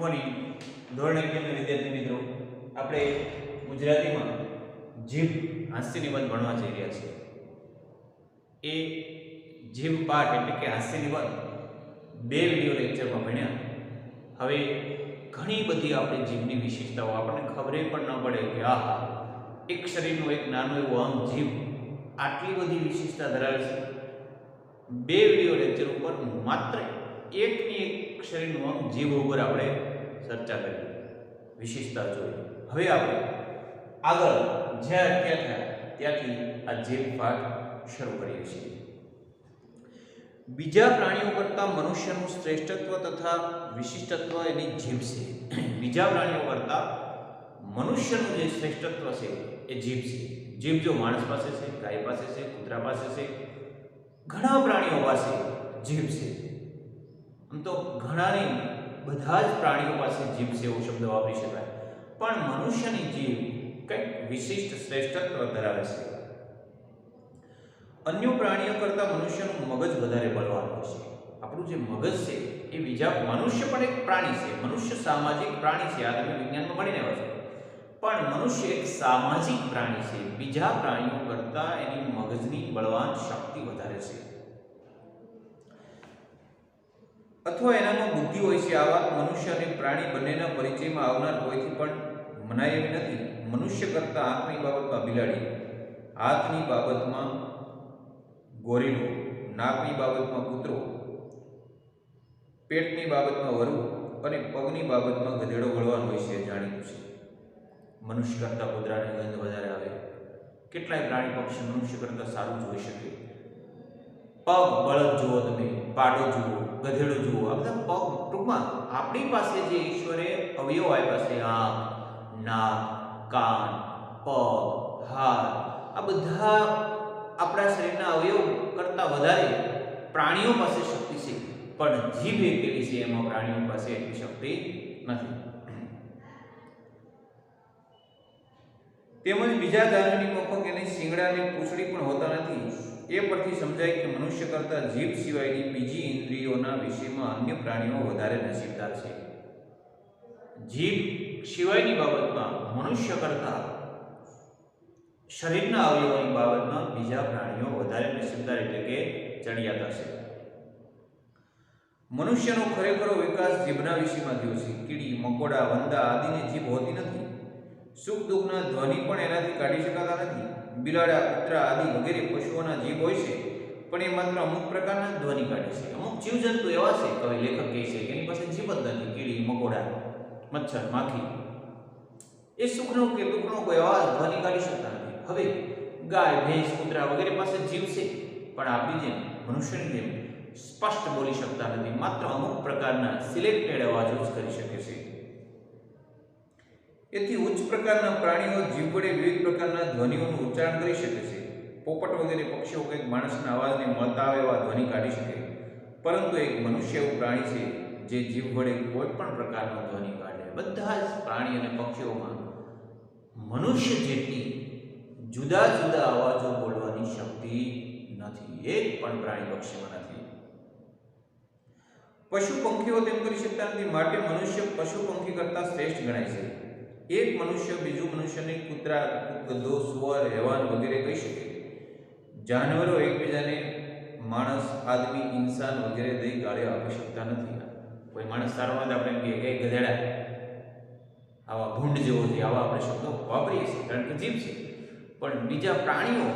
Morning. ધોરણ 11 ના વિદ્યાર્થી મિત્રો, આપણે ગુજરાતીમાં જીભ હાસ્ય નિબંધ ભણવા જઈ રહ્યા છીએ. એ જીભ પાઠ એટલે કે હાસ્ય નિબંધ 2 વિડિયો લેક્ચરમાં ભણ્યા. હવે ઘણી બધી આપણે જીભની વિશેષતાઓ આપણને ખબર પણ ન પડે કે આહા, એક શરીરનું એક નાનું એવું અંગ જીભ આટલી બધી વિશેષતા ધરાવે છે. 2 વિડિયો લેક્ચર ઉપર માત્ર એકની એક શરીરનું અંગ જીભ ઉપર આપણે ચર્ચા કરી, વિશેષતા જોઈ. હવે આપણે આગળ જ્યાં અટક્યા થયા ત્યાંથી આ જીભ પાઠ શરૂ કરીએ છીએ. બીજા પ્રાણીઓ કરતાં મનુષ્યનું શ્રેષ્ઠત્વ તથા વિશિષ્ટત્વ એની જીભ છે. બીજા પ્રાણીઓ કરતાં મનુષ્યનું જે શ્રેષ્ઠત્વ છે એ જીભ છે. જીભ જો માણસ પાસે છે, ગાય પાસે છે, કૂતરા પાસે છે, ઘણા પ્રાણીઓ પાસે જીભ છે. આમ તો ઘણા નહીં, બધા જ પ્રાણીઓ પાસે જીભ છે એવો શબ્દ વાપરી શકાય. પણ મનુષ્યની જીભ કંઈક વિશિષ્ટ શ્રેષ્ઠત્વ ધરાવે છે. અન્ય પ્રાણીઓ કરતાં મનુષ્યનું મગજ વધારે બળવાન હોય છે. આપણું જે મગજ છે એ બીજા, મનુષ્ય પણ એક પ્રાણી છે, મનુષ્ય સામાજિક પ્રાણી છે. આ તમે વિજ્ઞાનમાં ભણીને આવ્યા છો. પણ મનુષ્ય એક સામાજિક પ્રાણી છે. બીજા પ્રાણીઓ કરતાં એની મગજની બળવાન શક્તિ વધારે છે, અથવા એનામાં બુદ્ધિ હોય છે. આ વાત મનુષ્ય અને પ્રાણી બંનેના પરિચયમાં આવનાર કોઈથી પણ મનાય એવી નથી. મનુષ્ય કરતાં આંખની બાબતમાં બિલાડી, હાથની બાબતમાં ગોરીલો, નાકની બાબતમાં કૂતરો, પેટની બાબતમાં વરુ અને પગની બાબતમાં ગધેડો બળવાન હોય છે, જાણીતું છે. મનુષ્ય કરતાં કૂતરાની ગંધ વધારે આવે. કેટલાય પ્રાણી પક્ષી મનુષ્ય કરતાં સારું જોઈ શકે. પગ, બળદ જુઓ તમે, પાડો જુઓ, ગધેડો જુઓ, આ બધા પગ, ટૂંકમાં આપણી પાસે જે ઈશ્વરે અવયવ આપ્યા છે, આંખ, નાક, કાન, પગ, હાથ, આ બધા આપણા શરીરના અવયવ કરતાં વધારે પ્રાણીઓ પાસે શક્તિ છે. પણ જીભ એક એવી છે, એમાં પ્રાણીઓ પાસે એટલી શક્તિ નથી. તેમજ બીજા દાનવની માફક એની શિંગડાની પૂંછડી પણ હોતા નથી. એ પરથી સમજાય કે મનુષ્ય કરતાં જીભ સિવાયની બીજી ઇન્દ્રિયોના વિષયમાં અન્ય પ્રાણીઓ વધારે નસીબદાર છે. જીભ સિવાયની બાબતમાં મનુષ્ય કરતાં શરીરના અવયવોની બાબતમાં બીજા પ્રાણીઓ વધારે નસીબદાર એટલે કે ચડિયાતા છે. મનુષ્યનો ખરેખરો વિકાસ જીભના વિષયમાં થયો છે. કીડી, મકોડા, વંદા આદિની જીભ હોતી નથી. સુખ દુઃખના ધ્વનિ પણ એનાથી કાઢી શકાતા નથી. બિલાડા, કૂતરા આદિ વગેરે પશુઓના જીભ હોય છે, પણ એ માત્ર અમુક પ્રકારના ધ્વનિ કાઢે છે. અમુક જીવજંતુ એવા છે, કવિ લેખક કહે છે કે એની પાસે જીભ જ નથી. કીડી, મકોડા, મચ્છર, માખી, એ સુખનો કે દુઃખનો કોઈ અવાજ ધ્વનિ કાઢી શકતા નથી. હવે ગાય, ભેંસ, કૂતરા વગેરે પાસે જીભ છે, પણ આપણી જેમ, મનુષ્યની જેમ સ્પષ્ટ બોલી શકતા નથી. માત્ર અમુક પ્રકારના સિલેક્ટેડ અવાજો જ કરી શકે છે. એથી ઉચ્ચ પ્રકારના પ્રાણીઓ જીભ વડે વિવિધ પ્રકારના ધ્વનિઓનું ઉચ્ચારણ કરી શકે છે. પોપટ વગેરે પક્ષીઓ કંઈક માણસના અવાજને મળતા આવે એવા ધ્વનિ કાઢી શકે. પરંતુ એક મનુષ્ય એવું પ્રાણી છે જે જીભ વડે કોઈ પણ પ્રકારનો ધ્વનિ કાઢે. બધા જ પ્રાણી અને પક્ષીઓમાં મનુષ્ય જેટલી જુદા જુદા અવાજો બોલવાની શક્તિ નથી. એક પણ પ્રાણી પક્ષીમાં નથી. પશુ પંખીઓ તેમ કરી શકતા નથી. માટે મનુષ્ય પશુ પંખી કરતાં શ્રેષ્ઠ ગણાય છે. એક મનુષ્ય બીજું મનુષ્યને કૂતરા, ગધો, સુવર, હેવાન વગેરે કહી શકે. જાનવરો એકબીજાને માણસ, આદમી, ઇન્સાન વગેરે દઈ ગાળ્યો આપી શકતા નથી. કોઈ માણસ સારવાર આપણે એમ કહીએ કે ગધેડા, આવા ભૂંડ જેવો છે, આવા આપણે શબ્દો વાપરીએ છીએ કારણ કે જીભ છે. પણ બીજા પ્રાણીઓ,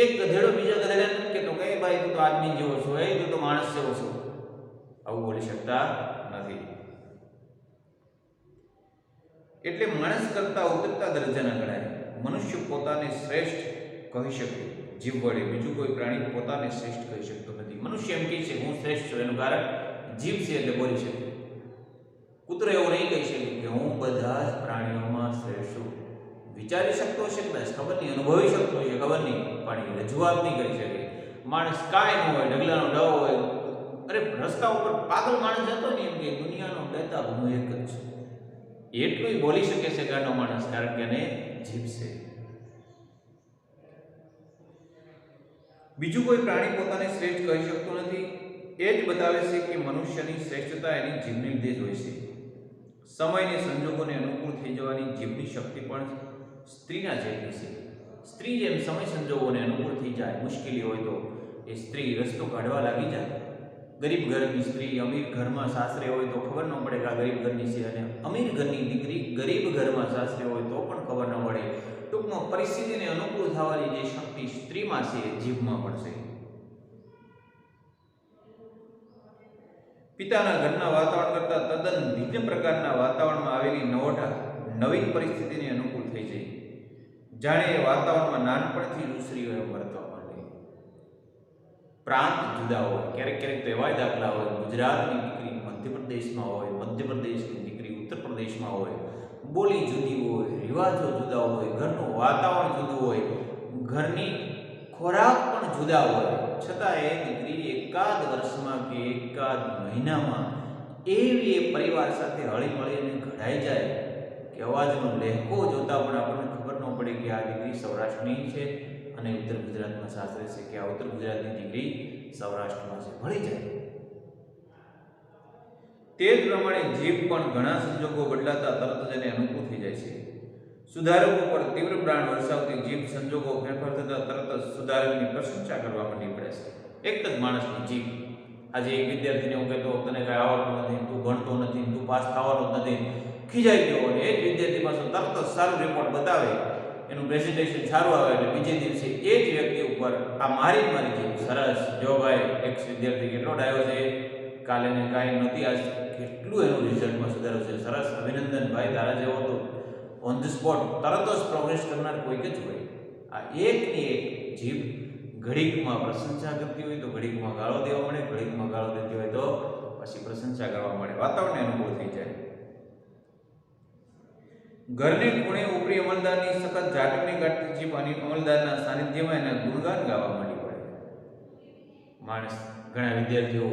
એક ગધેડો બીજા ગધેડા નથી કહેતો કે ભાઈ તું તો આદમી જેવો છો, એ તું તો માણસ જેવો છો, આવું બોલી શકતા નથી. એટલે માણસ કરતાં ઉતરતા દરજ્જાના ગણાય. મનુષ્ય પોતાને શ્રેષ્ઠ કહી શકે જીભ વડે, બીજું કોઈ પ્રાણી પોતાને શ્રેષ્ઠ કહી શકતો નથી. મનુષ્ય એમ કહે છે હું શ્રેષ્ઠ છું, એનું કારણ જીભ છે એટલે બોલી શકે. કૂતરો એવું નહીં કહી શકે કે હું બધા જ પ્રાણીઓમાં શ્રેષ્ઠ છું. વિચારી શકતો હશે કદાચ, ખબર નહીં, અનુભવી શકતો હશે, ખબર નહીં, પણ રજૂઆત નહીં કરી શકે. માણસ કાંઈ ન હોય, ઢગલાનો ડવ હોય, અરે રસ્તા ઉપર પાગલ માણસ જતો ને એમ કે દુનિયાનો બેતાબ હું એક જ છું, એટલું બોલી શકે છે ગાંડો માણસ, કારણ કે એને જીભ છે. બીજું કોઈ પ્રાણી પોતાને શ્રેષ્ઠ કહી શકતું નથી. એ જ બતાવે છે કે મનુષ્યની શ્રેષ્ઠતા એની જીભને લીધે જ હોય છે. સમયને સંજોગોને અનુકૂળ થઈ જવાની જીભની શક્તિ પણ સ્ત્રીના જેટલી છે. સ્ત્રી જેમ સમય સંજોગોને અનુકૂળ થઈ જાય, મુશ્કેલી હોય તો એ સ્ત્રી રસ્તો કાઢવા લાગી જાય. ગરીબ ઘરની સ્ત્રી અમીર ઘરમાં સાસરે હોય તો ખબર ન પડે કે આ ગરીબ ઘરની છે, અને અમીર ઘરની દીકરી ગરીબ ઘરમાં સાસરે હોય તો પણ ખબર ન પડે. ટૂંકમાં પરિસ્થિતિને અનુકૂળ થવાની જે શક્તિ સ્ત્રીમાં છે એ જીભમાં પણ છે. પિતાના ઘરના વાતાવરણ કરતાં તદ્દન ભિન્ન પ્રકારના વાતાવરણમાં આવેલી નવોઠા નવીન પરિસ્થિતિને અનુકૂળ થઈ જાય. જાણે એ વાતાવરણમાં નાનપણથી ઉછરી વર્તવા માંડે. પ્રાંત જુદા હોય, ક્યારેક ક્યારેક તો એવા દાખલા હોય, ગુજરાતની દીકરી મધ્યપ્રદેશમાં હોય, મધ્યપ્રદેશની દીકરી ઉત્તર પ્રદેશમાં હોય, બોલી જુદી હોય, રિવાજો જુદા હોય, ઘરનું વાતાવરણ જુદું હોય, ઘરની ખોરાક પણ જુદા હોય, છતાં એ દીકરી એકાદ વર્ષમાં કે એકાદ મહિનામાં એવી એ પરિવાર સાથે હળી મળીને ઘડાઈ જાય કે અવાજનો લહેકો જોતા પણ આપણને ખબર ન પડે કે આ દીકરી સૌરાષ્ટ્રની છે અને ઉત્તર ગુજરાતમાં સાસરે છે, કે આ ઉત્તર ગુજરાતની દીકરી સૌરાષ્ટ્રમાં છે, ભળી જાય. તે જ પ્રમાણે જીભ પણ ઘણા સંજોગો બદલાતા તરત જ એને અનુકૂળ થઈ જાય છે. સુધારકો પર તીવ્ર પ્રાણ વરસાવતી જીભ સંજોગો ફેરફાર થતા તરત જ સુધારકની પ્રશંસા કરવા માંડી પડે છે. એક જ માણસની જીભ. આજે એક વિદ્યાર્થીને હું કહેતો તને કાંઈ આવડતું નથી, તું ભણતો નથી, તું પાસ થવાનો જ નથી, ખીજાઈ ગયો, અને એ જ વિદ્યાર્થી પાસે તરત જ સારું રિપોર્ટ બતાવે, એનું પ્રેઝન્ટેશન સારું આવે એટલે બીજે દિવસે એ જ વ્યક્તિ ઉપર આ મારી જીભ સરસ, જો ભાઈ એક વિદ્યાર્થી કેટલો ડાયો છે, કાલે ને કાંઈ નથી, આજ કેટલું એનું રિઝલ્ટમાં સુધારો છે, સરસ, અભિનંદન ભાઈ, તારા જેવો તો ઓન ધ સ્પોટ તરત જ પ્રોગ્રેસ કરનાર કોઈક જ હોય. આ એકની એક જીભ ઘડીકમાં પ્રશંસા કરતી હોય તો ઘડીકમાં ગાળો દેવા મળે, ઘડીકમાં ગાળો દેતી હોય તો પછી પ્રશંસા કરવા મળે, વાતાવરણને અનુકૂળ થઈ જાય. ઘરને ખૂણે ઉપરી અમલદારની સખત ઝાટકણી કાઢતી જીભ અને અમલદારના સાનિધ્યમાં એના ગુણગાન ગાવા માંડી પડે. માણસ, ઘણા વિદ્યાર્થીઓ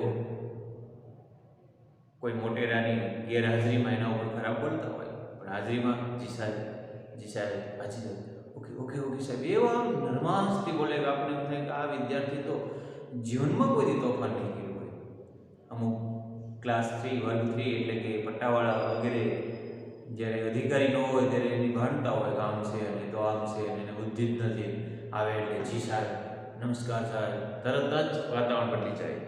કોઈ મોટેરાની ગેરહાજરીમાં એના ઉપર ખરાબ બોલતા હોય, પણ હાજરીમાં જી સાહેબ, હાજી સાહેબ, ઓકે ઓકે ઓકે સાહેબ, એવા નરમાશથી બોલે કે આપણે એમ થાય કે આ વિદ્યાર્થી તો જીવનમાં કોઈ તોફાન નહીં કર્યું હોય. અમુક ક્લાસ 3 વર્ગ 3 એટલે કે પટ્ટાવાળા વગેરે જ્યારે અધિકારી ન હોય ત્યારે એની ભાનતા હોય કે આમ છે અને તો આમ છે અને એને બુદ્ધિ જ નથી, આવે એટલે જી સાહેબ, નમસ્કાર સાહેબ, તરત જ વાતાવરણ બદલી જાય.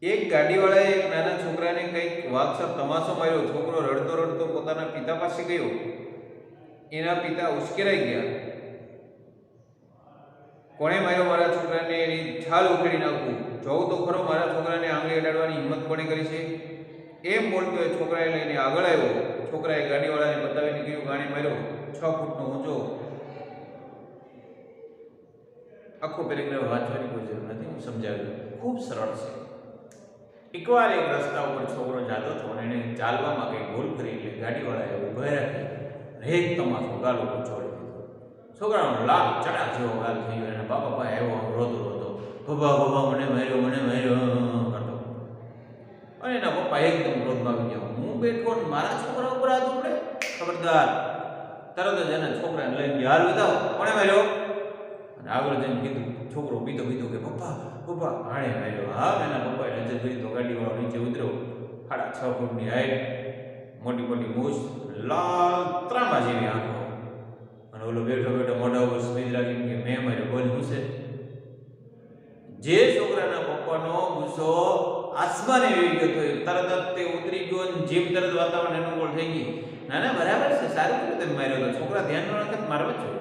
એક ગાડીવાળાએ એક નાના છોકરાને કંઈક વાગસર તમાશો માર્યો. છોકરો રડતો રડતો પોતાના પિતા પાસે ગયો. એના પિતા ઉશ્કેરાઈ ગયા. કોણે માર્યો મારા છોકરાને? એની છાલ ઉખેડી નાખું, જોઉં તો ખરો મારા છોકરાને આંગળી અડાડવાની હિંમત કોણે કરી છે? એમ બોલતો એ છોકરાએ લઈને આગળ આવ્યો. છોકરાએ ગાડીવાળાને બતાવીને કહ્યું, ગાણે માર્યો, 6 ફૂટનો ઊંચો. આખો પેરેગ્રાફ વાંચવાની કોઈ જરૂર નથી, હું સમજાવ્યું, ખૂબ સરળ છે. એકવાર એક રસ્તા ઉપર છોકરો જતો હતો અને એને ચાલવામાં કંઈ ભૂલ કરી એટલે ગાડીવાળાએ ઊભા રાખી એક તમાશો ગાલ ઉપર છોડી દીધો. છોકરાનો લાખ ચડા જેવો ગાલ થઈ ગયો. એના બાપા પાસે આવ્યો, રોતો રોતો, પપ્પા મને માર્યો કરતો. અને એના પપ્પા એકદમ ક્રોધમાં આવી ગયા, હું બેઠો ને મારા છોકરા ઉપર હાથ ઉપડે, ખબરદાર. તરત જ એના છોકરાને લઈને હાલ બતાવો, કોણે માર્યો? અને આગળ જઈને કીધું, છોકરો બીતો કે પપ્પા આણે માર્યો. હા, એના પપ્પાએ નજર કરી તો ગાડીવાળો નીચે ઉતર્યો. 6.5 ફૂટની હાઈટ, મોટી મોટી મૂછ, લાલ ત્રાંબા જેવી આંખો, અને ઓલો બેઠો મોઢા ઉપર સ્મિત રાખીને કે મેં માર્યો, બોલ હું છે? જે છોકરાના પપ્પાનો ગુસ્સો આસમાને વેવી ગયો હતો, તરત જ તે ઉતરી ગયો અને જીભ તરત વાતાવરણ અનુકૂળ થઈ ગઈ. ના બરાબર છે, સારું કર્યું તમે માર્યો તો. છોકરા ધ્યાન ન રાખે મારવા જ જોઈએ.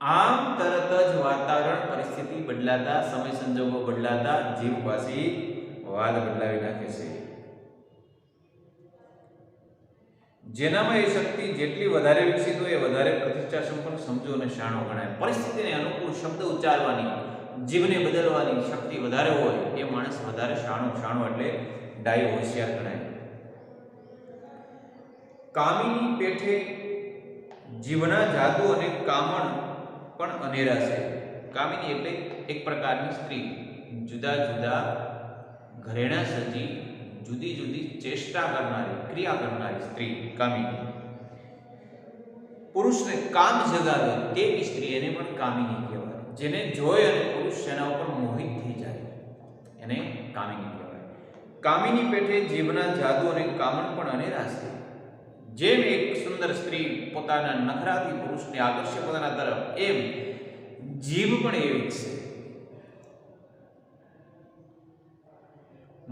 આમ તરત જ વાતાવરણ, પરિસ્થિતિ બદલાતા, સમય સંજોગો બદલાતા જીભ પાછી વાત બદલાવી નાખે છે. જેનામાં એ શક્તિ જેટલી વધારે વિકસિત હોય એ વધારે પ્રતિષ્ઠા સંપન્ન, સમજો અને શાણો ગણાય. પરિસ્થિતિને અનુકૂળ શબ્દ ઉચ્ચારવાની, જીભને બદલવાની શક્તિ વધારે હોય એ માણસ વધારે શાણો એટલે ડાયો, હોશિયાર ગણાય. કામીની પેઠે જીભના જાદુ અને કામણ પણ અનેરા છે. કામિની એટલે એક પ્રકારની સ્ત્રી, જુદા જુદા ઘરેણા સજી, જુદી જુદી ચેષ્ટા કરનારી, ક્રિયા કરનારી સ્ત્રી કામિની. પુરુષને કામ જગાવે તેવી સ્ત્રી, એને પણ કામિની કહેવાય. જેને જોઈ અને પુરુષ એના ઉપર મોહિત થઈ જાય એને કામિની કહેવાય. કામિની પેઠે જીભના જાદુ અને કામણ પણ અનેરા છે. જેમ એક સુંદર સ્ત્રી પોતાના નખરાથી પુરુષને આકર્ષે પોતાના તરફ, એમ જીભ પણ એવી જ છે.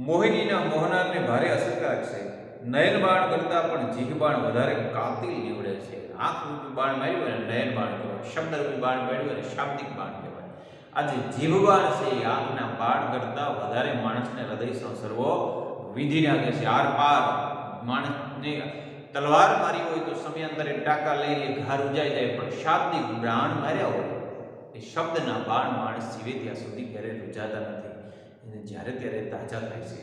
મોહિનીના મોહનારને ભારે અસરકારક છે. નયન બાણ કરતા પણ જીભ બાણ વધારે કાતિલ નીવડે છે. આંખ રૂપી બાણ માર્યું અને નયન બાણ કહેવાય, શબ્દ રૂપી બાણ માર્યું અને શાબ્દિક બાણ કહેવાય. આજે જીભ બાણ છે એ આંખના બાણ કરતા વધારે માણસને હૃદય સંસર્વો વિધિ નાખે છે. આર પાર માણસને તલવાર મારી હોય તો સમયાંતરે ટાંકા લઈને ઘાર ઉજાઈ જાય, પણ શાબ્દિક બાણ માર્યા હોય એ શબ્દના બાણ માણસ જીવે ત્યાં સુધી ક્યારેય રૂજાતા નથી, એને જ્યારે ત્યારે તાજા થાય છે.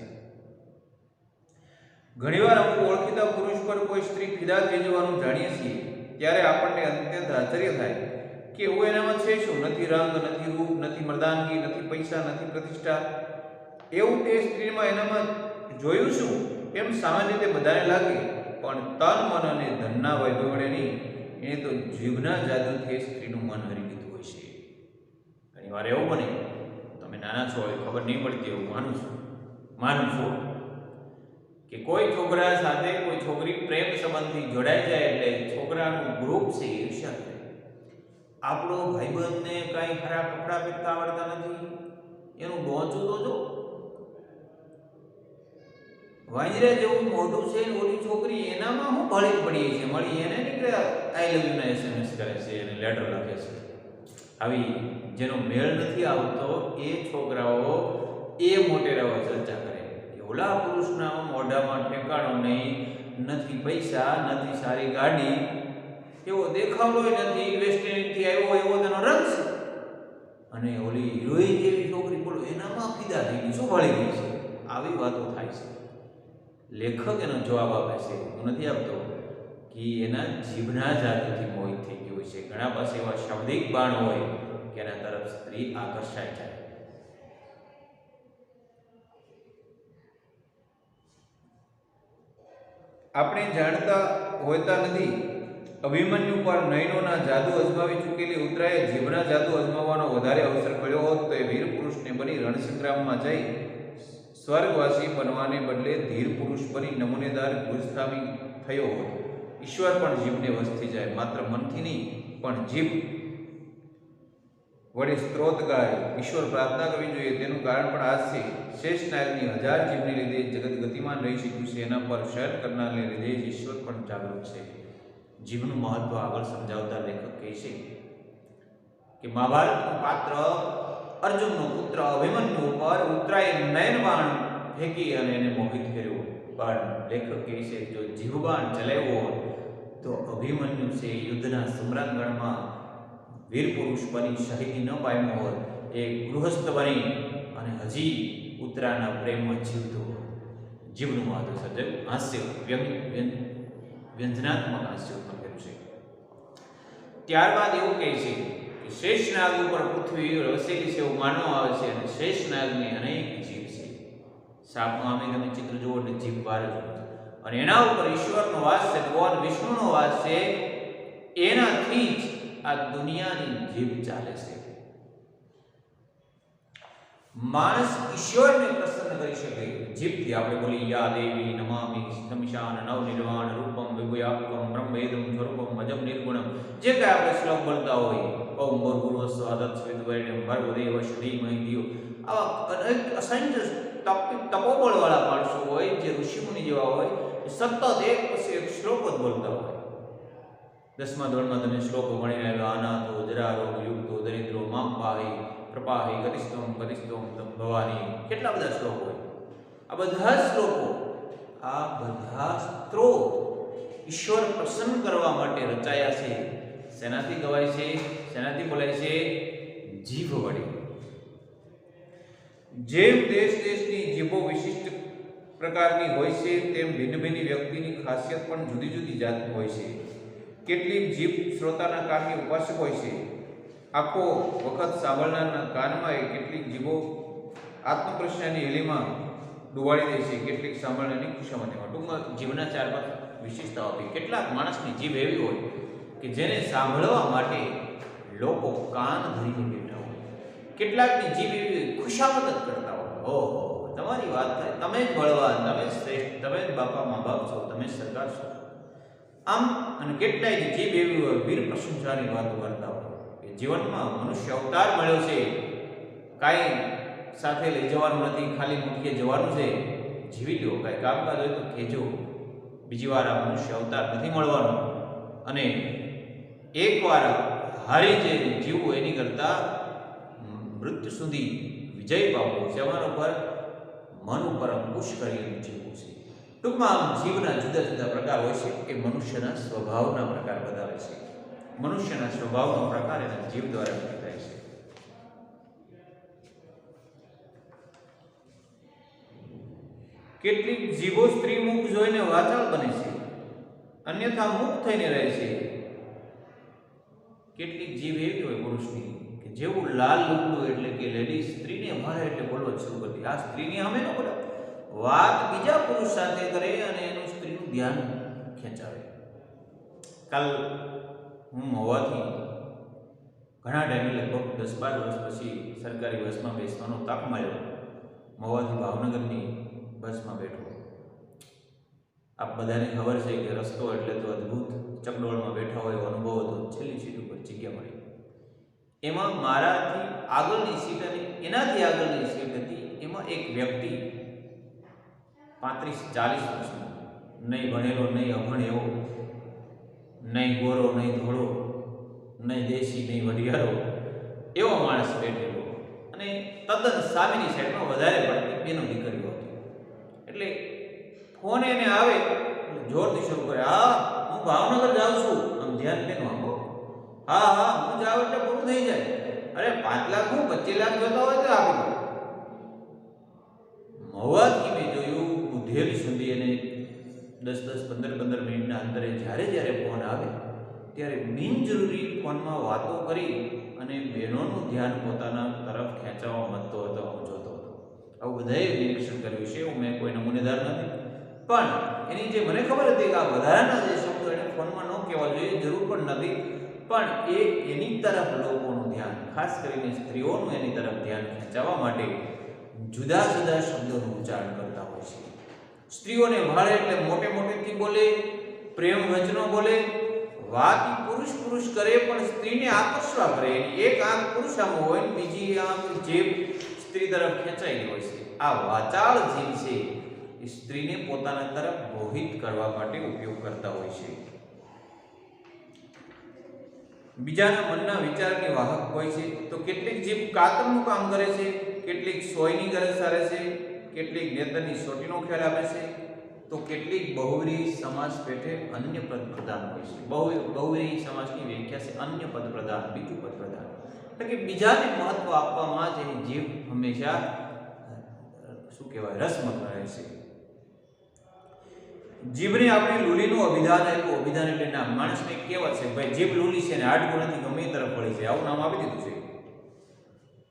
ઘણીવાર અમુક ઓળખીતા પુરુષ પર કોઈ સ્ત્રી ફિદા થઈ જવાનું જાણીએ છીએ ત્યારે આપણને અત્યંત આશ્ચર્ય થાય કે એવું એનામાં છે શું? નથી રંગ, નથી રૂપ, નથી મર્દાનગી, નથી પૈસા, નથી પ્રતિષ્ઠા. એવું તે સ્ત્રીમાં એનામાં જોયું શું એમ સામાન્ય રીતે બધાને લાગે, પણ તન, મન અને ધનના વૈભવ વડે નહીં, એને તો જીભના જાદુથી એ સ્ત્રીનું મન હરી લીધું હોય છે. ઘણી વાર એવું બને, તમે નાના છો એ ખબર નહીં પડતી, એવું માનું છું કે કોઈ છોકરા સાથે કોઈ છોકરી પ્રેમ સંબંધથી જોડાઈ જાય એટલે છોકરાનું ગ્રુપ છે ઈર્ષ્યા કરે. આપણો ભાઈબંધને કાંઈ ખરાબ કપડાં પહેરતા આવડતા નથી, એનું ડોચું તો જો, વાંજરા જેવું મોઢું છે, ઓલી છોકરી એનામાં હું ભળી પડી છે, મળી એને નીકળે આઈ લવ યુ ના SMS કરે છે અને લેટર લખે છે. આવી જેનો મેળ નથી આવતો એ છોકરાઓ એ મોટેરાઓ ચર્ચા કરે કે ઓલા પુરુષના મોઢામાં ઠેકાણો નહીં, નથી પૈસા, નથી સારી ગાડી, એવો દેખાવડો નથી, વેસ્ટ ઇન્ડિઝથી આવ્યો એવો તેનો રંગ છે, અને ઓલી હિરોઈન જેવી છોકરી બોલો એનામાં ફિદા થઈ ગઈ, શું ભળી ગઈ છે. આવી વાતો થાય છે. લેખક એનો જવાબ આપે છે, હું નથી આપતો, કે એના જીભના જાદુથી મોહિત થઈ ગયું છે. ઘણા પાસે એવા શાબ્દિક બાણ હોય કે એના તરફ સ્ત્રી આકર્ષાય જાય. આપણે જાણતા હોતા નથી, અભિમન્યુ પર નયનોના જાદુ અજમાવી ચૂકેલી ઉત્તરાએ જીભના જાદુ અજમાવવાનો વધારે અવસર મળ્યો હોત તો એ વીર પુરુષને બની રણસંગ્રામમાં જઈ સ્વર્ગવાસી બનવાને બદલે ધીર પુરુષ બની નમૂનેદાર ભુજસ્થામી થયો હોત. ઈશ્વર પણ જીભને વશ થઈ જાય, માત્ર મનથી નહીં પણ જીભ વડે સ્ત્રોત ગાય ઈશ્વર પ્રાર્થના કરવી જોઈએ. તેનું કારણ પણ આ છે, શેષ નાગની 1000 જીભને લીધે જગત ગતિમાન રહી શક્યું છે, એના પર શયન કરનારને લીધે જ ઈશ્વર પણ જાગૃત છે. જીભનું મહત્વ આગળ સમજાવતા લેખક કહે છે કે મહાભારતનું પાત્ર અર્જુનનો પુત્ર અભિમન્યુ પર ઉત્તરાએ નયનબાણ ફેંકી અને એને મોહિત કર્યો. પણ લેખક કહે છે જો જીભબાણ ચલાવ્યો હોત તો અભિમન્યુ છે યુદ્ધના સમ્રાટગણમાં વીર પુરુષ બની શહીદી ન પામ્યો હોત, એ ગૃહસ્થ બની અને હજી ઉત્તરાના પ્રેમમાં જીવતો. જીભનું મહત્વ સર્જક હાસ્ય વ્યંજનાત્મક હાસ્ય ઉત્પન્ન કર્યું છે. ત્યારબાદ એવું કહે છે કે શેષનાગ ઉપર પૃથ્વી વસેલી છે એવું માનવામાં આવે છે, અને શેષનાગની અનેક જીભ છે. સાપમાં અમે તમે ચિત્ર જુઓ એટલે જીભ બહાર જ અને એના ઉપર ઈશ્વરનો વાસ છે, ભગવાન વિષ્ણુનો વાસ છે, એનાથી જ આ દુનિયાની જીભ ચાલે છે. માણસ ઈશ્વરને પ્રસન્ન કરી શકે જીભથી. આપણે બોલી યા દેવી નમામિ સમિશાન નવ નિર્વાણ રૂપમ વિભુયાપકમ બ્રહ્મેદમ સ્વરૂપમ અજમ નિર્ગુણમ, જે કાંઈ આપણે શ્લોક બોલતા હોય, ઓમ ભૂર્ભુવઃ સ્વાહા તત્સવિતુર્વરેણ્યં ભર્ગો દેવસ્ય ધીમહિ ધિયો, આવા અનેક અસંખ્ય તપોબળવાળા માણસો હોય, જે ઋષિમુનિ જેવા હોય, સતત એક પછી એક શ્લોક જ બોલતા હોય. 10મા ધોરણમાં તમે શ્લોકો ભણીને આવ્યા, અનાથો જરારોગ યુક્તો દરિદ્રો મામ પાહી પ્રપાહી ગતિસ્તમ તમ ભવાની, કેટલા બધા શ્લોક હોય. આ બધા શ્લોકો, આ બધા સ્ત્રોત ઈશ્વર પ્રસન્ન કરવા માટે રચાયા છે. શેનાથી ગવાય છે, શેનાથી બોલાય છે? જીભ વડે. જેમ દેશ દેશની જીભો વિશિષ્ટ પ્રકારની હોય છે, તેમ ભિન્ન ભિન્ન વ્યક્તિની ખાસિયત પણ જુદી જુદી જાતની હોય છે. કેટલીક જીભ શ્રોતાના કાનની ઉપાસક હોય છે, આખો વખત સાંભળનારના કાનમાં એ કેટલીક જીભો આત્મપ્રશ્નની હેલીમાં ડુબાડી દે છે, કેટલીક સાંભળનારની ખુશામતીમાં. ટૂંકમાં જીભના 4-5 વિશેષતાઓ હતી. કેટલાક માણસની જીભ એવી હોય કે જેને સાંભળવા માટે લોકો કાન ધરીને બેઠા હોય. કેટલાકની જીભ એવી ખુશામત જ કરતા હોય, ઓહો તમારી વાત થાય, તમે જ બળવાન, તમે જ શ્રેષ્ઠ, તમે જ બાપા મા બાપ છો, તમે જ સરકાર છો. આમ અને કેટલાય જીવ એવી હોય વીર પ્રશંસાની વાતો કરતા હોય કે જીવનમાં મનુષ્ય અવતાર મળ્યો છે, કાંઈ સાથે લઈ જવાનું નથી, ખાલી મુઠીએ જવાનું છે, જીવી લો, કાંઈ કામકાજ હોય તો કહેજો, બીજી વાર આ મનુષ્ય અવતાર નથી મળવાનો. અને એકવાર હારી જે જીવવું એની કરતાં મૃત્યુ સુધી વિજય પામવો છે, અમારા ઉપર મન ઉપર અંકુશ કરીને જીવવું છે. ટૂંકમાં આમ જીવના જુદા જુદા પ્રકાર હોય છે એ મનુષ્યના સ્વભાવના પ્રકાર બતાવે છે. મનુષ્યના સ્વભાવનો પ્રકાર એના જીવ દ્વારા નક્કી થાય છે. કેટલીક જીવો સ્ત્રી મુખ જોઈને વાચાળ બને છે, અન્યથા મુખ થઈને રહે છે. કેટલીક જીવ એવી હોય પુરુષની કે જેવું લાલ લુગડું એટલે કે લેડીઝ સ્ત્રીને મારે એટલે બોલવા શરૂ કરતી. આ સ્ત્રીની સામે ન બોલે, વાત બીજા પુરુષ સાથે કરે અને એનું સ્ત્રીનું ધ્યાન ખેંચાવે. કાલ હું મહુવાથી ઘણા ટાઈમે લગભગ 10-12 વર્ષ પછી સરકારી બસમાં બેસવાનો તક મળ્યો. મહુવાથી ભાવનગરની બસમાં બેઠો. આપ બધાને ખબર છે કે રસ્તો એટલે તો અદ્ભુત, ચકડોળમાં બેઠા હોય એવો અનુભવ હતો. છેલ્લી સીટ ઉપર જગ્યા મળી. એમાં મારાથી આગળની સીટ અને એનાથી આગળની સીટ હતી. એમાં એક વ્યક્તિ 35-40 વર્ષનો, નહીં ભણેલો, નહીં અભણ એવો, નહીં ગોરો, નહીં ધોળો, નહીં દેશી, નહીં વઢિયારો, એવો માણસ બેઠેલો. અને તદ્દન સામેની સાઈડમાં વધારે પડતી બેનો દીકરીઓ હતી. એટલે ફોન એને આવે એટલે જોરથી શરૂ કરે, હા હું ભાવનગર જાઉં છું. આમ ધ્યાન બેનો આપો, હા હા હું જાઉં એટલે પૂરું થઈ જાય. અરે 5 લાખ હું 25 લાખ જોતા હોય તો આપી દો. મહુવાથી મેં જોયું ઉધેલ સુધી એને 10-15 મિનિટના અંતરે જ્યારે ફોન આવે ત્યારે બિનજરૂરી ફોનમાં વાતો કરી અને બહેનોનું ધ્યાન પોતાના તરફ ખેંચાવા માંગતો હતો, હું જોતો હતો. આવું બધાએ નિરીક્ષણ કર્યું છે. હું મેં કોઈ નમૂનેદાર નથી, પણ એની જે મને ખબર હતી કે આ વધારાના જે શબ્દો એને ફોનમાં ન કહેવા જોઈએ, જરૂર પણ નથી, પણ એ એની તરફ લોકોનું ધ્યાન, ખાસ કરીને સ્ત્રીઓનું એની તરફ ધ્યાન ખેંચાવવા માટે જુદા જુદા શબ્દોનું ઉચ્ચારણ કરતા હોય છે. સ્ત્રીઓને ભાળે એટલે મોટે મોટેથી બોલે, પ્રેમ વચનો બોલે, વાત પુરુષ કરે પણ સ્ત્રીને આકર્ષવા કરે. એક આંખ પુરુષ સામે હોય ને બીજી આંખ જીભ સ્ત્રી તરફ ખેંચાયેલી હોય છે. આ વાચાળ જીભ છે એ સ્ત્રીને પોતાના તરફ મોહિત કરવા માટે ઉપયોગ કરતા હોય છે. બીજાના મનના વિચારની વાહક હોય છે. તો કેટલીક જીભ કાતરનું કામ કરે છે, કેટલીક સોયની ગરજ સારે છે, કેટલીક નેતરની સોટીનો ખ્યાલ આપે છે, તો કેટલીક બહુવ્રીહી સમાસ પેટે અન્ય પદ પ્રધાન હોય છે. બહુવ્રીહી સમાસની વ્યાખ્યા છે અન્ય પદ પ્રધાન, બીજું પદ પ્રધાન. એટલે કે બીજાને મહત્વ આપવામાં જ એની જીભ હંમેશા શું કહેવાય, રસમગ્ન રહે છે. જીભને આપણે લૂલીનું અભિધાન આપ્યું. અભિધાન એટલે નામ. માણસને કહેવત છે ભાઈ જીભ લૂલી છે ને હાડકું નથી, ગમે એ તરફ પડી છે, આવું નામ આપી દીધું છે.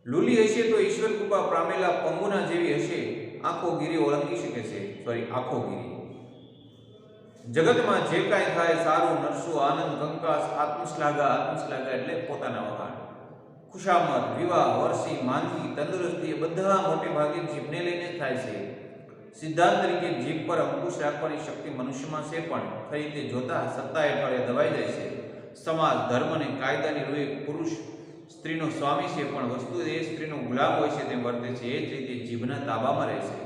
લૂલી હશે તો ઈશ્વર કૃપા પામેલા પંગુના જેવી હશે, આંખો ગીરી ઓળંગી શકે છે. આંખો ગીરી. જગતમાં જે કાંઈ થાય સારું, નરસું, આનંદ, કંકાસ, આત્મશ્લાઘા એટલે પોતાના વખાણ, ખુશામત, વિવાહ, વર્ષી, માનવી, તંદુરસ્તી એ બધા મોટે ભાગે જીભને લઈને થાય છે. સિદ્ધાંત તરીકે જીભ પર અંકુશ રાખવાની શક્તિ મનુષ્યમાં છે, પણ ખરી રીતે જોતા સત્તા હેઠળ દબાઈ જાય છે. સમાજ, ધર્મ અને કાયદાની રૂએ પુરુષ સ્ત્રીનો સ્વામી છે, પણ વસ્તુ એ સ્ત્રીનો ગુલામ હોય છે તેમ વર્તે છે. એ જ રીતે જીભના તાબામાં રહે છે.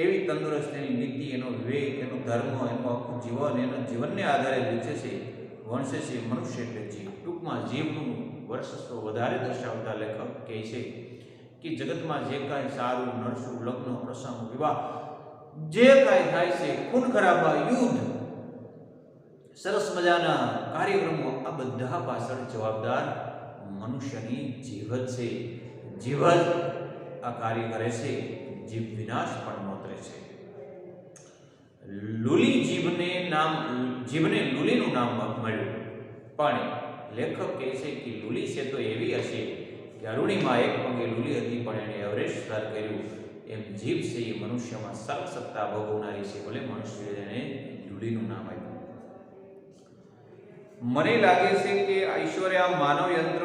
એવી તંદુરસ્ત એની નીતિ, એનો વિવેક, એનો ધર્મ, એનું આખું જીવન એના જીવનને આધારે વિચે છે, વણસે છે મનુષ્ય એટલે જીભ. ટૂંકમાં જીભનું વર્ચસ્વ વધારે દર્શાવતા લેખક કહે છે કે જગતમાં જે કાંઈ સારું, નરસું, લગ્ન, પ્રસંગ, વિવાહ જે કાંઈ થાય છે, ખૂન ખરાબા, યુદ્ધ, સરસ મજાના કાર્યક્રમો, આ બધા પાછળ જવાબદાર મનુષ્યની જીભ જ છે. જીભ જ આ કાર્ય કરે છે. જીભ વિનાશ પણ નોતરે છે. લૂલી જીભને લૂલીનું નામ મળ્યું, પણ લેખક કહે છે કે લૂલી છે તો એવી હશે કે અરુણિમા એક પગે લૂલી હતી પણ એણે એવરેસ્ટ સર કર્યું. એમ જીભ છે એ મનુષ્યમાં સર્વસત્તા ભોગવનારી છે, ભલે મનુષ્ય એને લૂલીનું નામ આપ્યું. મને લાગે છે કે ઈશ્વરે આ માનવ યંત્ર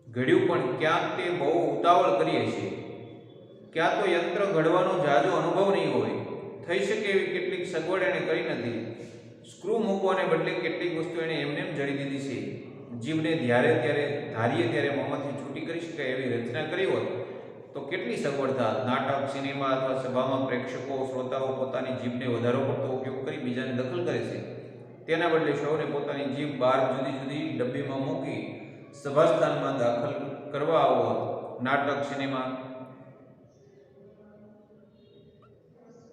ઘડ્યું પણ ક્યાંક તે બહુ ઉતાવળ કરી હશે ક્યાં તો યંત્ર ઘડવાનો જાજો અનુભવ નહીં હોય, થઈ શકે એવી કેટલીક સગવડ એણે કરી નથી, સ્ક્રૂ મૂકવાને બદલે કેટલીક વસ્તુ એણે એમને એમ જડી દીધી છે. જીભને ધારીએ ત્યારે મોંમાંથી છૂટી કરી શકાય એવી રચના કરી હોત તો કેટલી સગવડ થાત. નાટક, સિનેમા અથવા સભામાં પ્રેક્ષકો શ્રોતાઓ પોતાની જીભને વધારે પડતો ઉપયોગ કરી બીજાને દખલ કરે છે. તેના બદલે સૌને પોતાની જીભ બહાર જુદી જુદી ડબ્બીમાં મૂકી સભાસ્થાનમાં દાખલ કરવા આવો હોત. નાટક, સિનેમા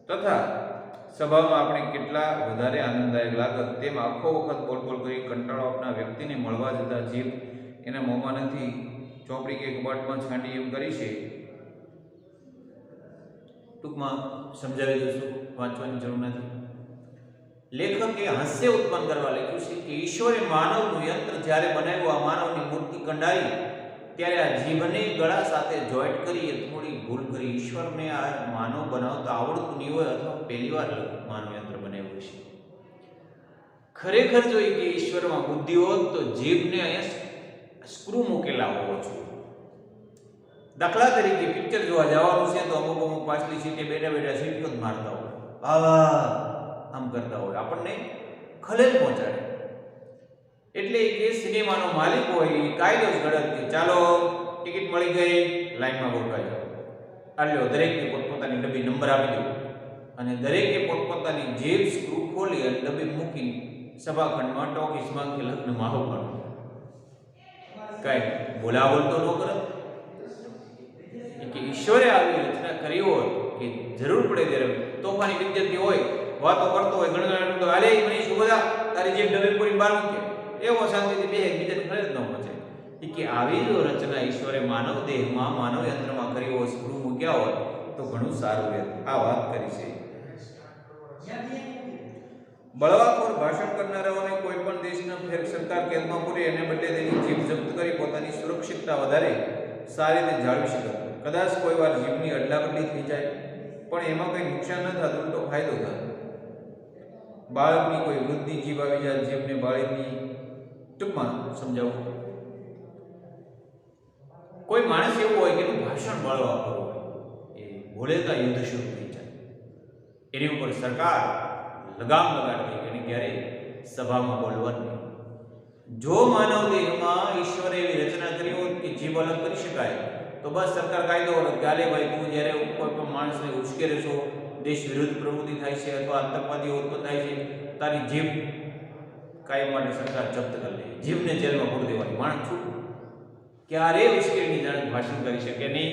તથા સભામાં આપણે કેટલા વધારે આનંદદાયક લાગત. તેમ આખો વખત બોલ કરી કંટાળો આપનાર વ્યક્તિને મળવા જતા જીભ એના મોંમાં નથી, ચોપડી કે કબાટમાં છાંટી એમ કરી છે. ટૂંકમાં સમજાવી દઈશું, વાંચવાની જરૂર નથી. લેખકે હાસ્ય ઉત્પન્ન કરવા લખ્યું છે કે ઈશ્વરે માનવનું યંત્ર જ્યારે બનાવ્યું, આ માનવની મૂર્તિ કંડારી, ત્યારે આ જીભને ગળા સાથે જોઈન્ટ કરી એ થોડી ભૂલ કરી. ઈશ્વરને આ માનવ બનાવતા આવડતું નહીં હોય અથવા પહેલી વાર માનવ યંત્ર બનાવ્યું છે. ખરેખર જોઈએ કે ઈશ્વરમાં બુદ્ધિ હોત તો જીભને અહીંયા સ્ક્રૂ મૂકેલા હોવો જોઈએ. દાખલા તરીકે પિક્ચર જોવા જવાનું છે તો અમુક પાછલી સીટે બેઠા સીટીઓ જ મારતા હોય, આમ કરતા હોય, આપણને ખલેલ પહોંચાડે. એટલે કે સિનેમાનો માલિક હોય એ કાયદો જ ઘડત કે ચાલો ટિકિટ મળી ગઈ, લાઈનમાં ગોઠવાઈ જાઓ. આટલો દરેકને પોતપોતાની ડબ્બી નંબર આપી દો અને દરેકે પોતપોતાની જેબ સ્ક્રૂ ખોલી અને ડબ્બી મૂકી સભાખંડમાં ટોકીસમાં કે લગ્નમાં આવવાનું. કાંઈ બોલાવોલ તો ન કરે કે ઈશ્વરે આવી રચના કરી હોય કે જરૂર પડે ત્યારે તોફાની વિદ્યાર્થી હોય, વાતો કરતો હોય, ગણગણ તો હાલે મને શું બધા તારી જેબ ડબ્બી પૂરી બહાર મૂકે, એવો શાંતિથી બે બીજાને ખરે જ ન પહોંચે. કે આવી જો રચના ઈશ્વરે માનવ દેહમાં, માનવ યંત્રમાં કરી હોય, સ્ક્રૂ મૂક્યા હોય તો ઘણું સારું રહે. આ વાત કરી છે. બળવાખોર ભાષણ કરનારાઓને કોઈ પણ દેશના સરકાર કેદમાં પૂરી એને બદલે તેની જીભ જપ્ત કરી પોતાની સુરક્ષિતતા વધારે સારી રીતે જાળવી શકે. કદાચ કોઈ વાર જીભની અડલાબડલી થઈ જાય પણ એમાં કંઈ નુકસાન ન થાય, ઉલટો ફાયદો થાય. બાળકની કોઈ વૃદ્ધની જીભ આવી જાય, જીભને બાળકની ટૂંકમાં સમજાવું, કોઈ માણસ એવું હોય કે એનું ભાષણ બળવા પર હોય, એ બોલેતા યુદ્ધ શરૂ થઈ જાય, એની ઉપર સરકાર લગામ લગાડવી કે એને ક્યારેય સભામાં બોલવાનું નહીં. જો માનવ દેહમાં ઈશ્વરે એવી રચના કરી હોત કે જીભ અલગ કરી શકાય તો બસ સરકાર કાયદો ગાલે ભાઈ તું જ્યારે કોઈ પણ માણસને ઉશ્કેરે છો, દેશ વિરુદ્ધ પ્રવૃત્તિ થાય છે અથવા આતંકવાદીઓ ઉત્પન્ન થાય છે, તારી જીભ કાયમ માટે સરકાર જપ્ત કરી લે, જીભને જેલમાં પૂરી દેવાની, માણસ છૂટું. ક્યારેય ઉશ્કેરણી જાણ ભાષણ કરી શકે નહીં.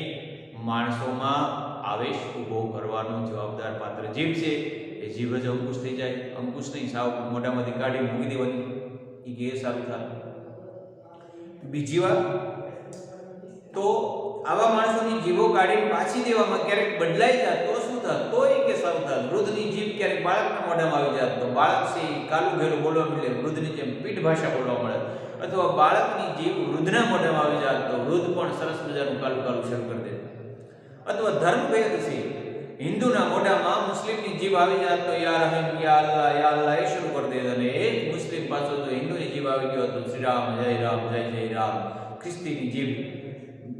માણસોમાં આવેશ ઊભો કરવાનો જવાબદાર પાત્ર જીભ છે. એ જીભ જ અંકુશ થઈ જાય, અંકુશ નહીં સાવ મોઢામાંથી કાઢી મૂકી દેવાની, એ ગેર સાબિત થાય. બીજી વાત તો આવા માણસોની જીભો કાઢીને પાછી દેવામાં ક્યારેક બદલાઈ જાય તો શું થાય, તો એ કે સારું થાય. વૃદ્ધની જીભ ક્યારેક બાળકના મોઢામાં આવી જાય તો બાળક છે કાલું ઘેરું બોલવા મળે, વૃદ્ધની જેમ પીઠ ભાષા બોલવા મળે. અથવા બાળકની જીભ વૃદ્ધના મોઢામાં આવી જાય તો વૃદ્ધ પણ સરસ મજાનું કાલું શરૂ કરી દે. અથવા ધર્મભેદ છે, હિન્દુના મોઢામાં મુસ્લિમની જીભ આવી જાય તો યા રહીમ, યા અલ્લાહ એ શરૂ કરી દે. અને એ જ મુસ્લિમ પાછો તો હિન્દુની જીભ આવી ગયો તો શ્રી રામ, જય રામ, જય જય રામ. ખ્રિસ્તીની જીભ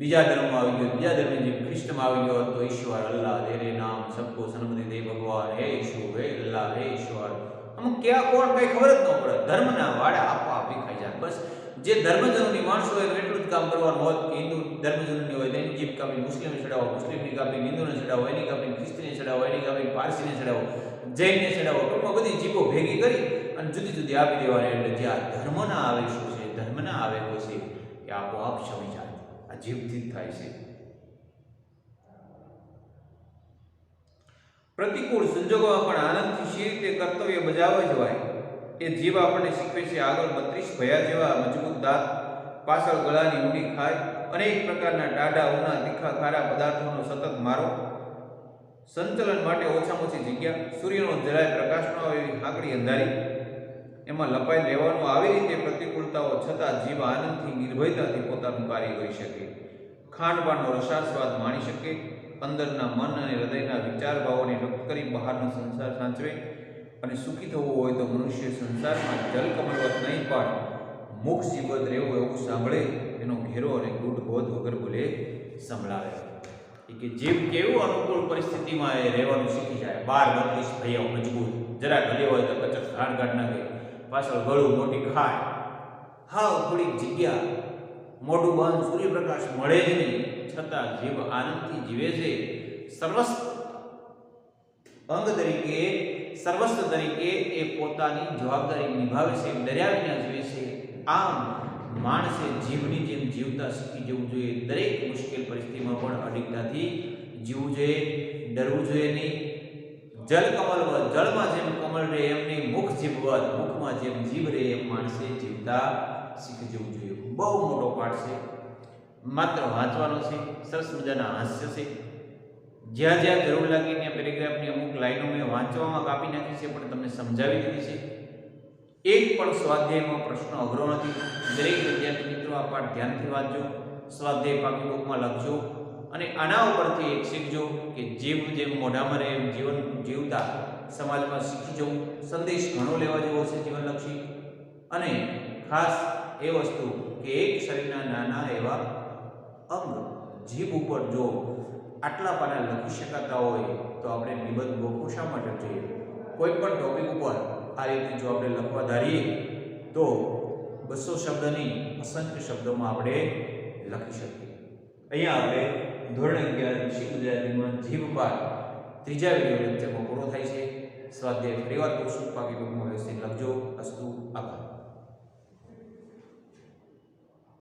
બીજા ધર્મમાં આવી ગયો, બીજા ધર્મની જીભ ખ્રિસ્તમાં આવી ગયો તો ઈશ્વર અલ્લાહ તેરે નામ સબકો સન્મતિ દે ભગવાન, હે ઈશુ, હે અલ્લાહ, હે ઈશ્વર. અમુક ક્યાં કોણ કઈ ખબર જ ન પડે, ધર્મના વાડા આપવા આપી ખાઈ જાય. બસ જે ધર્મજનોની માણસો હોય એટલું જ કામ કરવાનું હોત કે હિન્દુ ધર્મજનોની હોય તેની જીભ કાપી મુસ્લિમને ચડાવો, મુસ્લિમની કાપી હિન્દુને ચડાવો, એની કાપી ખ્રિસ્તીને ચડાવો, એની કાપી પારસીને ચડાવો, જૈનને ચડાવો. ટૂંકમાં બધી જીભો ભેગી કરી અને જુદી જુદી આપી દેવાની. એટલે જે આ ધર્મના આવેશો છે, ધર્મના આવેગો છે એ આપોઆપ શમી જાય. આ જીભથી જ થાય છે. પ્રતિકૂળ સંજોગોમાં પણ આનંદથી શી રીતે કર્તવ્ય બજાવવા જવાય એ જીભ આપણને શીખવે છે. આગળ 32 ભયા જેવા મજબૂત દાંત, પાછળ ગળાની ઊંડી ખાય, અનેક પ્રકારના ટાઢા, ઊના, તીખા, ખારા પદાર્થોનો સતત મારો, સંચલન માટે ઓછામાં ઓછી જગ્યા, સૂર્યનો જરાય પ્રકાશ ન આવે એવી હાકડી અંધારી, એમાં લપાઈ રહેવાનું. આવી રીતે પ્રતિકૂળતાઓ છતાં જીભ આનંદથી, નિર્ભયતાથી પોતાનું કાર્ય કરી શકે, ખાંડપાનનો રસાસ્વાદ માણી શકે, અંદરના મન અને હૃદયના વિચાર ભાવોને વ્યક્ત કરી બહારનો સંસાર સાંચવે. અને સુખી થવું હોય તો મનુષ્ય સંસારમાં જલકમલવત નહીં પણ મુખ જીવત રહેવું એવું સાંભળે, એનો ઘેરો અને ગૂઢ બોધ વગર બોલે સંભળાવે. કે જીભ કેવું અનુકૂળ પરિસ્થિતિમાં એ રહેવાનું શીખી જાય. 12-32 ભૈયાઓ મજબૂત, જરાક હલ્યો હોય તો કચક ઘાટ નાખે, પાછળ ગળું મોટી ખાય, હાવ થોડીક જગ્યા, મોઢું બંધ, સૂર્યપ્રકાશ મળે જ નહીં, છતાં જીભ આનંદથી જીવે છે. સર્વસ્વ અંગ તરીકે, સર્વસ્વ તરીકે એ પોતાની જવાબદારી નિભાવે છે, ડર્યા વિના જીવે છે. આમ માણસે જીભની જેમ જીવતા શીખી જવું જોઈએ. દરેક મુશ્કેલ પરિસ્થિતિમાં પણ અડીકતાથી જીવવું જોઈએ, ડરવું જોઈએ નહીં. જલ કમલવત, જળમાં જેમ કમળ રહે એમ નહીં, મુખ જીભવત, મુખમાં જેમ જીભ રહે એમ માણસે જીવતા શીખી જવું જોઈએ. બહુ મોટો પાઠ છે, માત્ર વાંચવાનો છે. સરસ મજાના હાસ્ય છે. જ્યાં જ્યાં જરૂર લાગી ત્યાં પેરેગ્રાફની અમુક લાઈનો મેં વાંચવામાં કાપી નાખી છે, પણ તમને સમજાવી દીધી છે. એક પણ સ્વાધ્યાયમાં પ્રશ્ન અઘરો નથી. દરેક વિદ્યાર્થી મિત્રો આ પાઠ ધ્યાનથી વાંચજો, સ્વાધ્યાય પાકી બુકમાં લખજો અને આના ઉપરથી એક શીખજો કે જીભ જેમ મોઢામાં રહે એમ જીવન જીવતા સમાજમાં શીખી જવું. સંદેશ ઘણો લેવા જેવો છે જીવનલક્ષી. અને ખાસ એ વસ્તુ કે એક શરીરના નાના એવા અંગ જીભ ઉપર જો આટલા પાના લખી શકાતા હોય તો આપણે નિબંધ ગોખવું શા માટે જોઈએ? કોઈ પણ ટોપિક ઉપર આ રીતે જો આપણે લખવા ધારીએ તો 200 શબ્દની અસંખ્ય શબ્દોમાં આપણે લખી શકીએ. અહીંયા આપણે ધોરણ 11 વિષય ગુજરાતીમાં જીભ પાઠ ત્રીજા વિડિયો લેક્ચરમાં પૂરો થાય છે. સ્વાધ્યાય ફરીવાર કોર્સ પાકી બુકમાં વ્યવસ્થિત લખજો. અસ્તુ. આભાર.